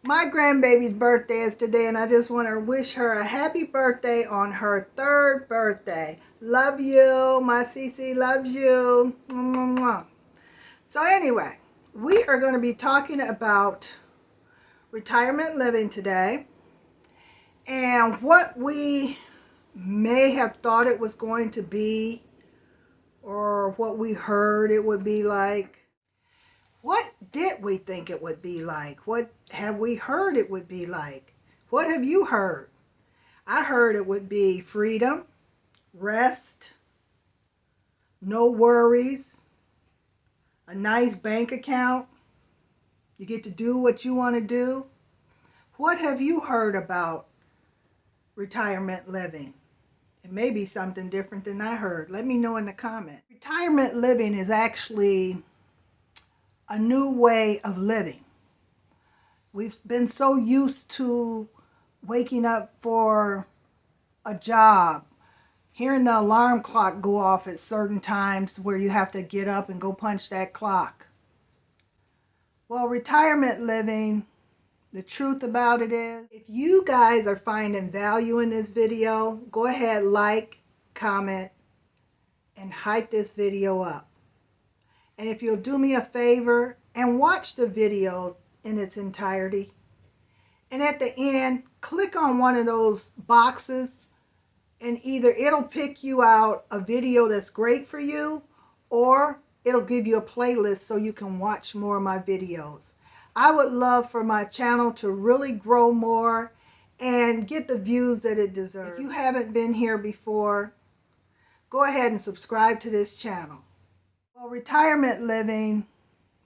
My grandbaby's birthday is today, and I just want to wish her a happy birthday on her 3rd birthday. Love you. My Cece loves you. Mwah, mwah. So anyway, we are going to be talking about retirement living today and what we may have thought it was going to be or what we heard it would be like. What did we think it would be like? What have we heard it would be like? What have you heard? I heard it would be freedom, rest, no worries, a nice bank account. You get to do what you want to do. What have you heard about retirement living? It may be something different than I heard. Let me know in the comments. Retirement living is actually a new way of living. We've been so used to waking up for a job, hearing the alarm clock go off at certain times where you have to get up and go punch that clock. Well, retirement living, the truth about it is, if you guys are finding value in this video, go ahead, like, comment, and hype this video up. And if you'll do me a favor and watch the video in its entirety, and at the end, click on one of those boxes, and either it'll pick you out a video that's great for you, or it'll give you a playlist so you can watch more of my videos. I would love for my channel to really grow more and get the views that it deserves. If you haven't been here before, go ahead and subscribe to this channel. Well, retirement living,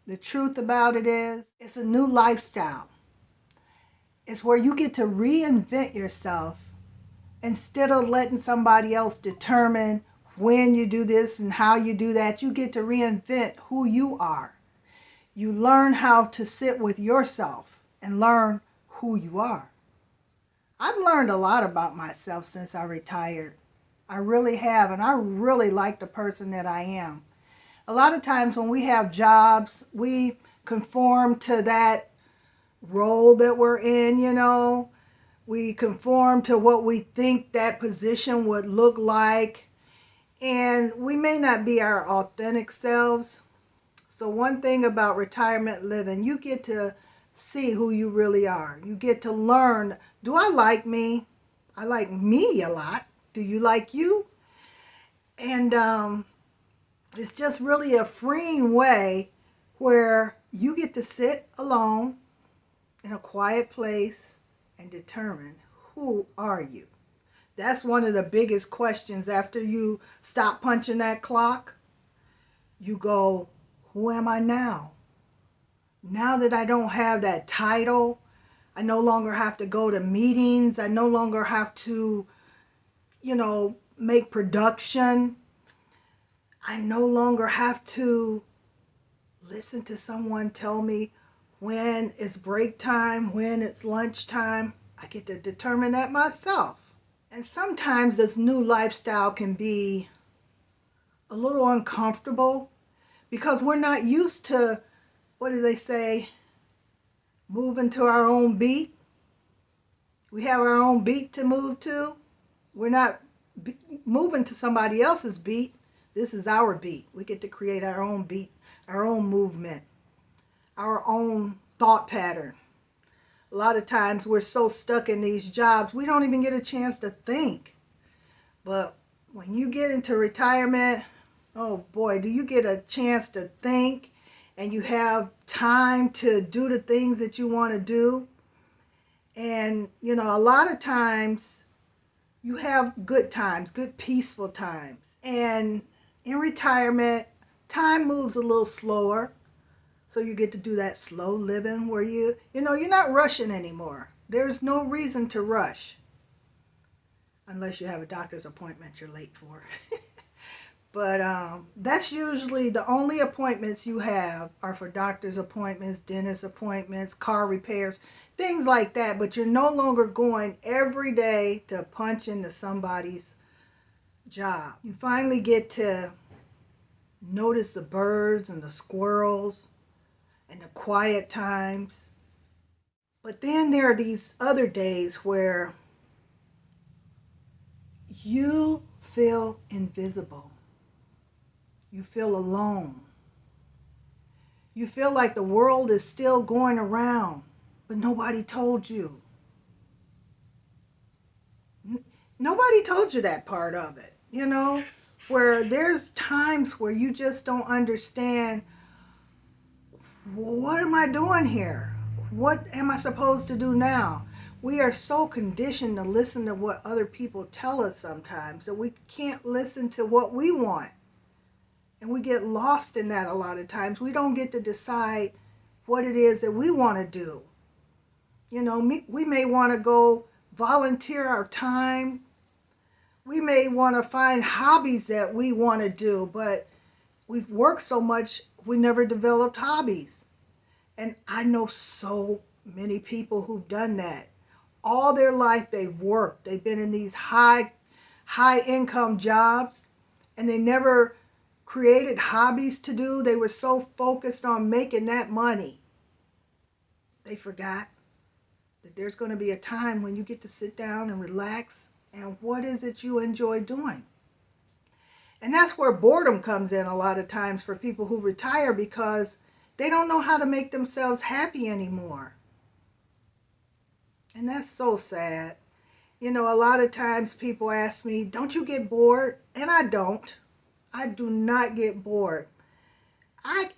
the truth about it is, it's a new lifestyle. It's where you get to reinvent yourself instead of letting somebody else determine when you do this and how you do that. You get to reinvent who you are. You learn how to sit with yourself and learn who you are. I've learned a lot about myself since I retired. I really have, and I really like the person that I am. A lot of times when we have jobs, we conform to that role that we're in, you know. We conform to what we think that position would look like. And we may not be our authentic selves. So one thing about retirement living, you get to see who you really are. You get to learn, do I like me? I like me a lot. Do you like you? And it's just really a freeing way where you get to sit alone in a quiet place and determine, who are you? That's one of the biggest questions after you stop punching that clock. You go, who am I now? Now that I don't have that title, I no longer have to go to meetings. I no longer have to, make production. I no longer have to listen to someone tell me when it's break time, when it's lunch time. I get to determine that myself. And sometimes this new lifestyle can be a little uncomfortable because we're not used to, what do they say, moving to our own beat. We have our own beat to move to. We're not moving to somebody else's beat. This is our beat. We get to create our own beat, our own movement, our own thought pattern. A lot of times we're so stuck in these jobs, we don't even get a chance to think. But when you get into retirement, oh boy, do you get a chance to think, and you have time to do the things that you want to do. And, a lot of times you have good times, good peaceful times. And in retirement, time moves a little slower. So you get to do that slow living where you're not rushing anymore. There's no reason to rush. Unless you have a doctor's appointment you're late for. But that's usually the only appointments you have are for doctor's appointments, dentist appointments, car repairs, things like that. But you're no longer going every day to punch into somebody's job. You finally get to notice the birds and the squirrels and the quiet times. But then there are these other days where you feel invisible. You feel alone. You feel like the world is still going around, but nobody told you. Nobody told you that part of it, where there's times where you just don't understand, what am I doing here? What am I supposed to do now? We are so conditioned to listen to what other people tell us sometimes that we can't listen to what we want. And we get lost in that a lot of times. We don't get to decide what it is that we want to do. We may want to go volunteer our time. We may want to find hobbies that we want to do, but we've worked so much, we never developed hobbies. And I know so many people who've done that. All their life they've worked. They've been in these high income jobs, and they never created hobbies to do. They were so focused on making that money. They forgot that there's going to be a time when you get to sit down and relax. And what is it you enjoy doing? And that's where boredom comes in a lot of times for people who retire, because they don't know how to make themselves happy anymore. And that's so sad. A lot of times people ask me, don't you get bored? And I don't. I do not get bored.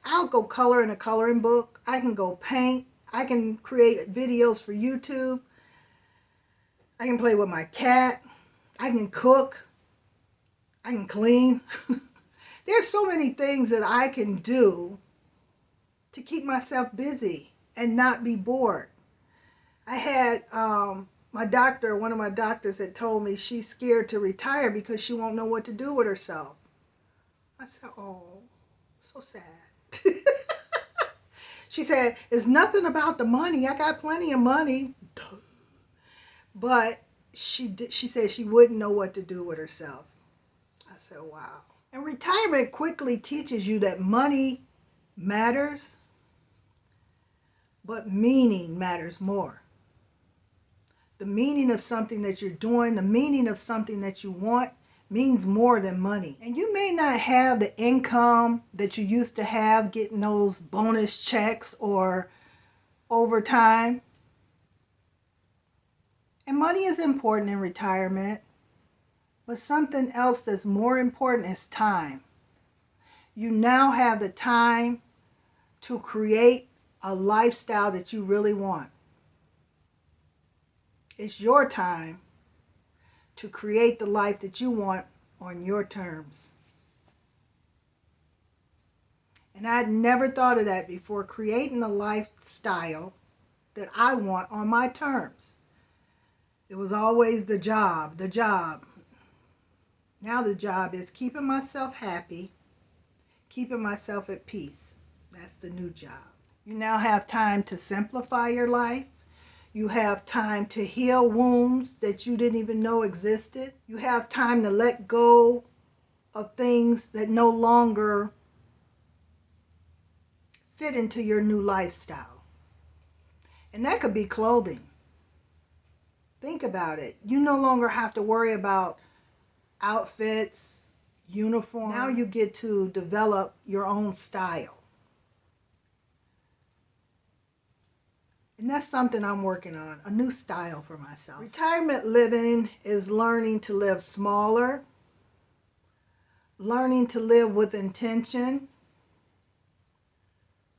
I'll go color in a coloring book. I can go paint. I can create videos for YouTube. I can play with my cat. I can cook. I can clean. There's so many things that I can do to keep myself busy and not be bored. I had one of my doctors had told me she's scared to retire because she won't know what to do with herself. I said, oh, so sad. She said, it's nothing about the money. I got plenty of money. But she said she wouldn't know what to do with herself. I said, wow. And retirement quickly teaches you that money matters, but meaning matters more. The meaning of something that you're doing, the meaning of something that you want, means more than money. And you may not have the income that you used to have, getting those bonus checks or overtime. And money is important in retirement, but something else that's more important is time. You now have the time to create a lifestyle that you really want. It's your time to create the life that you want on your terms. And I'd never thought of that before, creating a lifestyle that I want on my terms. It was always the job. Now the job is keeping myself happy, keeping myself at peace. That's the new job. You now have time to simplify your life. You have time to heal wounds that you didn't even know existed. You have time to let go of things that no longer fit into your new lifestyle. And that could be clothing. Think about it. You no longer have to worry about outfits, uniform. Now you get to develop your own style. And that's something I'm working on, a new style for myself. Retirement living is learning to live smaller, learning to live with intention,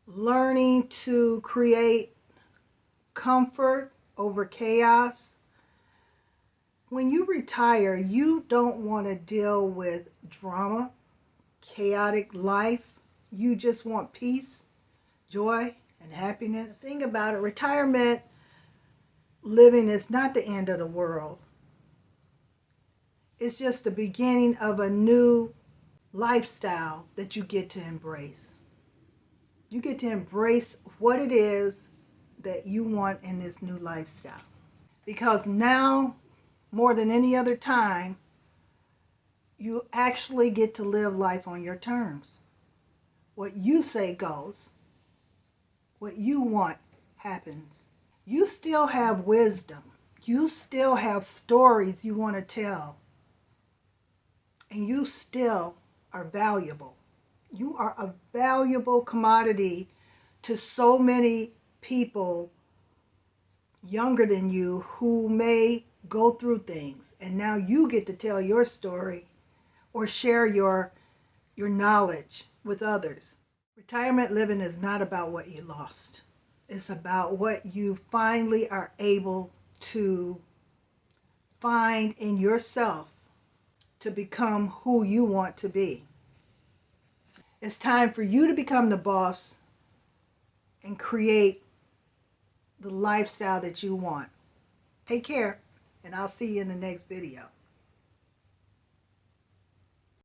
learning to create comfort over chaos. When you retire, you don't want to deal with drama, chaotic life. You just want peace, joy, and happiness. The thing about it, retirement living is not the end of the world. It's just the beginning of a new lifestyle that you get to embrace. You get to embrace what it is that you want in this new lifestyle. Because now, more than any other time, you actually get to live life on your terms. What you say goes. What you want happens. You still have wisdom. You still have stories you want to tell. And you still are valuable. You are a valuable commodity to so many people younger than you who may go through things. And now you get to tell your story or share your knowledge with others. Retirement living is not about what you lost. It's about what you finally are able to find in yourself to become who you want to be. It's time for you to become the boss and create the lifestyle that you want. Take care, and I'll see you in the next video.